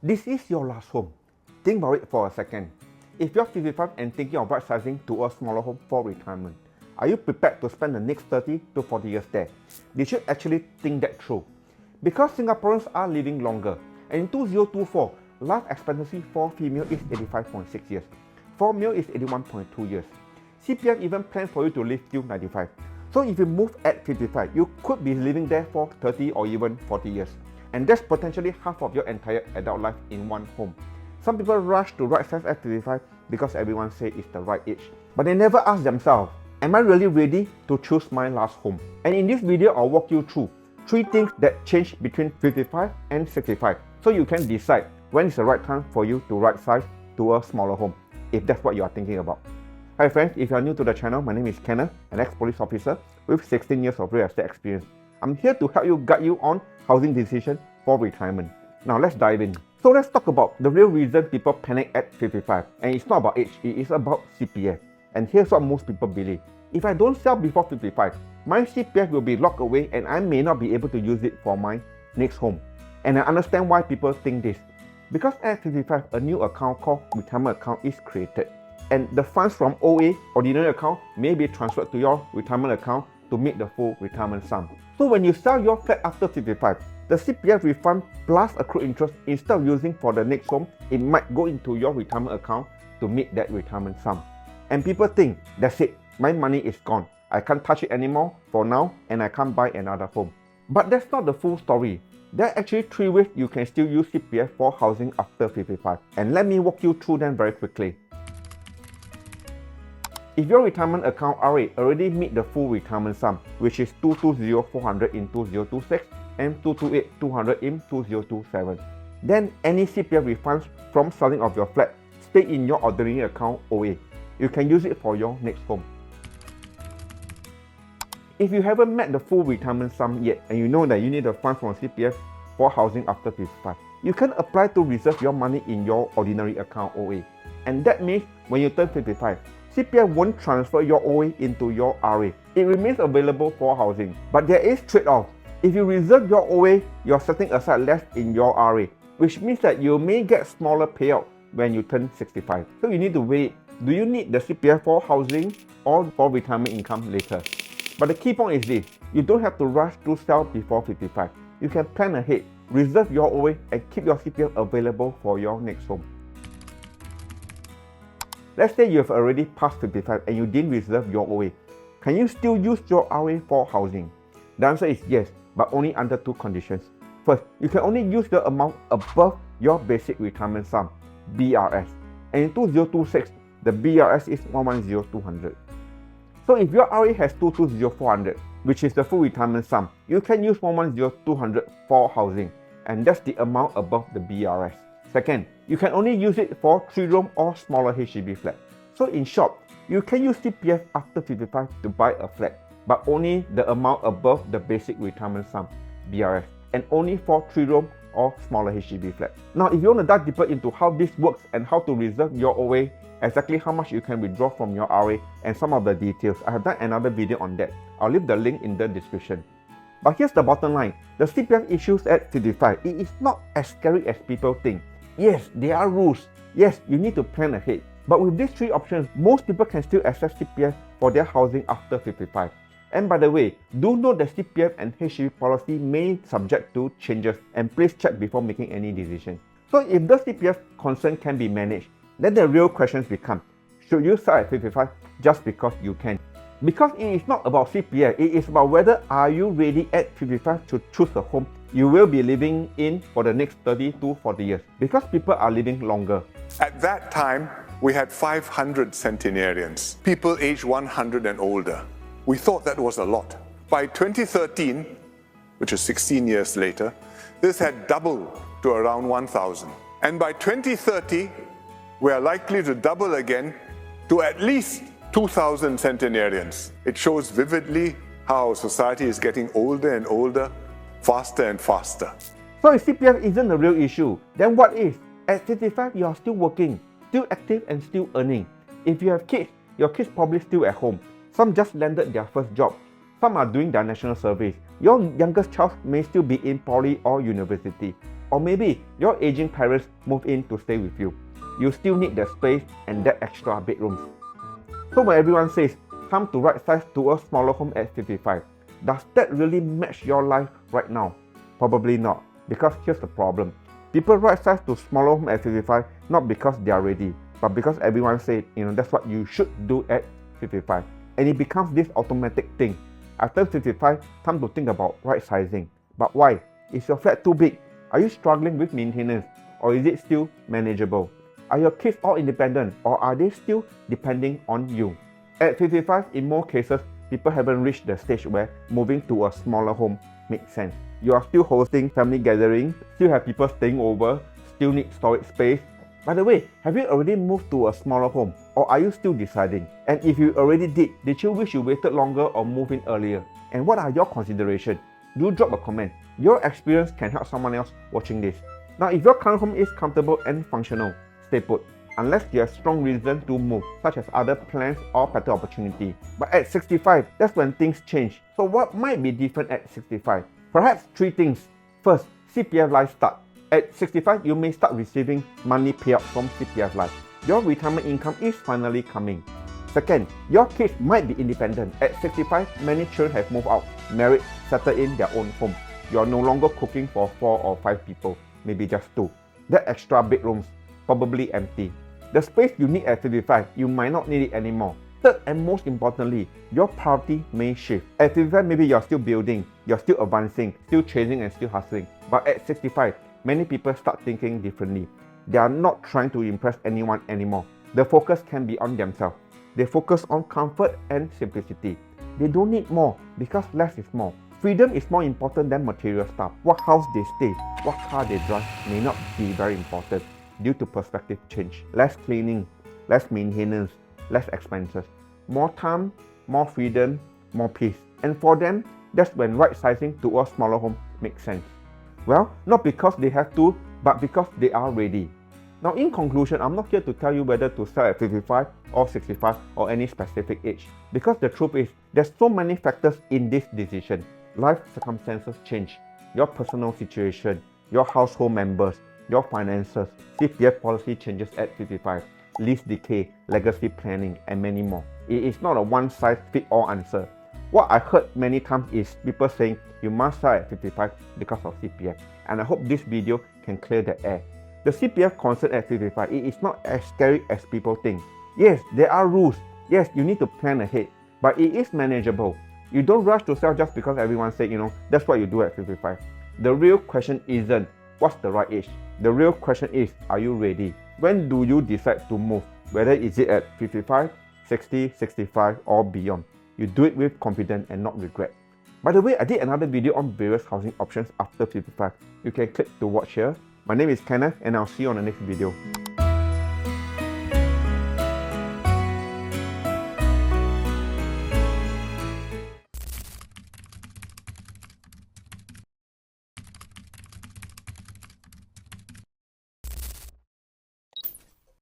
This is your last home. Think about it for a second. If you're 55 and thinking of right-sizing to a smaller home for retirement, are you prepared to spend the next 30 to 40 years there? You should actually think that through. Because Singaporeans are living longer, and in 2024, life expectancy for female is 85.6 years. For male is 81.2 years. CPF even plans for you to live till 95. So if you move at 55, you could be living there for 30 or even 40 years. And that's potentially half of your entire adult life in one home. Some people rush to right size at 55 because everyone says it's the right age. But they never ask themselves, am I really ready to choose my last home? And in this video, I'll walk you through 3 things that change between 55 and 65, so you can decide when is the right time for you to right size to a smaller home, if that's what you are thinking about. Hi friends, if you are new to the channel, my name is Kenneth, an ex-police officer with 16 years of real estate experience. I'm here to help you guide you on housing decision for retirement. Now let's dive in. So let's talk about the real reason people panic at 55. And it's not about age, it is about CPF. And here's what most people believe. If I don't sell before 55, my CPF will be locked away and I may not be able to use it for my next home. And I understand why people think this. Because at 55, a new account called retirement account is created. And the funds from OA, ordinary account, may be transferred to your retirement account to meet the full retirement sum. So when you sell your flat after 55, the CPF refund plus accrued interest, instead of using for the next home, it might go into your retirement account to meet that retirement sum. And people think, that's it, my money is gone. I can't touch it anymore for now and I can't buy another home. But that's not the full story. There are actually 3 ways you can still use CPF for housing after 55. And let me walk you through them very quickly. If your retirement account RA already meet the full retirement sum, which is 220,400 in 2026 and 228,200 in 2027, then any CPF refunds from selling of your flat stay in your ordinary account OA. You can use it for your next home. If you haven't met the full retirement sum yet and you know that you need the funds from CPF for housing after 55, you can apply to reserve your money in your ordinary account OA. And that means when you turn 55, CPF won't transfer your OA into your RA. It remains available for housing. But there is trade-off. If you reserve your OA, you're setting aside less in your RA, which means that you may get smaller payout when you turn 65. So you need to weigh, do you need the CPF for housing or for retirement income later? But the key point is this, you don't have to rush to sell before 55. You can plan ahead, reserve your OA and keep your CPF available for your next home. Let's say you have already passed 55 and you didn't reserve your OA. Can you still use your RA for housing? The answer is yes, but only under 2 conditions. First, you can only use the amount above your basic retirement sum, BRS. And in 2026, the BRS is 110,200. So if your RA has 220,400, which is the full retirement sum, you can use 110,200 for housing, and that's the amount above the BRS. Second, you can only use it for 3-room or smaller HDB flat. So in short, you can use CPF after 55 to buy a flat, but only the amount above the basic retirement sum, BRS, and only for 3-room or smaller HDB flat. Now, if you want to dive deeper into how this works and how to reserve your OA, exactly how much you can withdraw from your RA and some of the details, I have done another video on that. I'll leave the link in the description. But here's the bottom line, the CPF issues at 55, it is not as scary as people think. Yes, there are rules. Yes, you need to plan ahead. But with these 3 options, most people can still access CPF for their housing after 55. And by the way, do note that CPF and HDB policy may subject to changes, and please check before making any decision. So if the CPF concern can be managed, then the real questions become, should you sell at 55 just because you can? Because it is not about CPF, it is about whether are you ready at 55 to choose a home you will be living in for the next 30 to 40 years. Because people are living longer. At that time, we had 500 centenarians, people aged 100 and older. We thought that was a lot. By 2013, which is 16 years later, this had doubled to around 1,000. And by 2030, we are likely to double again to at least 2,000 centenarians. It shows vividly how society is getting older and older, faster and faster. So if CPF isn't a real issue, then what is? At 55, you are still working, still active and still earning. If you have kids, your kids probably still at home. Some just landed their first job. Some are doing their national service. Your youngest child may still be in poly or university. Or maybe your aging parents move in to stay with you. You still need the space and that extra bedrooms. So when everyone says, time to right size to a smaller home at 55, does that really match your life right now? Probably not, because here's the problem. People right size to smaller home at 55 not because they are ready, but because everyone said, that's what you should do at 55. And it becomes this automatic thing. After 55, time to think about right sizing. But why? Is your flat too big? Are you struggling with maintenance? Or is it still manageable? Are your kids all independent, or are they still depending on you? At 55, in most cases, people haven't reached the stage where moving to a smaller home makes sense. You are still hosting family gatherings, still have people staying over, still need storage space. By the way, have you already moved to a smaller home, or are you still deciding? And if you already did you wish you waited longer or moved in earlier? And what are your considerations? Do drop a comment. Your experience can help someone else watching this. Now, if your current home is comfortable and functional, stay put, unless you have strong reason to move, such as other plans or better opportunity. But at 65, that's when things change. So what might be different at 65? Perhaps 3 things. First, CPF Life start. At 65, you may start receiving monthly payout from CPF Life. Your retirement income is finally coming. Second, your kids might be independent. At 65, many children have moved out, married, settled in their own home. You are no longer cooking for 4 or 5 people, maybe just 2. That extra bedrooms, probably empty. The space you need at 55, you might not need it anymore. Third, and most importantly, your priority may shift. At 55, maybe you're still building, you're still advancing, still chasing and still hustling. But at 65, many people start thinking differently. They are not trying to impress anyone anymore. The focus can be on themselves. They focus on comfort and simplicity. They don't need more because less is more. Freedom is more important than material stuff. What house they stay, what car they drive may not be very important due to perspective change. Less cleaning, less maintenance, less expenses. More time, more freedom, more peace. And for them, that's when right sizing to a smaller home makes sense. Well, not because they have to, but because they are ready. Now, in conclusion, I'm not here to tell you whether to sell at 55 or 65 or any specific age. Because the truth is, there's so many factors in this decision. Life circumstances change. Your personal situation, your household members, your finances, CPF policy changes at 55, lease decay, legacy planning, and many more. It is not a one-size-fits-all answer. What I heard many times is people saying you must sell at 55 because of CPF. And I hope this video can clear the air. The CPF concern at 55, it is not as scary as people think. Yes, there are rules. Yes, you need to plan ahead. But it is manageable. You don't rush to sell just because everyone said, that's what you do at 55. The real question isn't, what's the right age? The real question is, are you ready? When do you decide to move? Whether is it at 55, 60, 65 or beyond. You do it with confidence and not regret. By the way, I did another video on various housing options after 55. You can click to watch here. My name is Kenneth and I'll see you on the next video.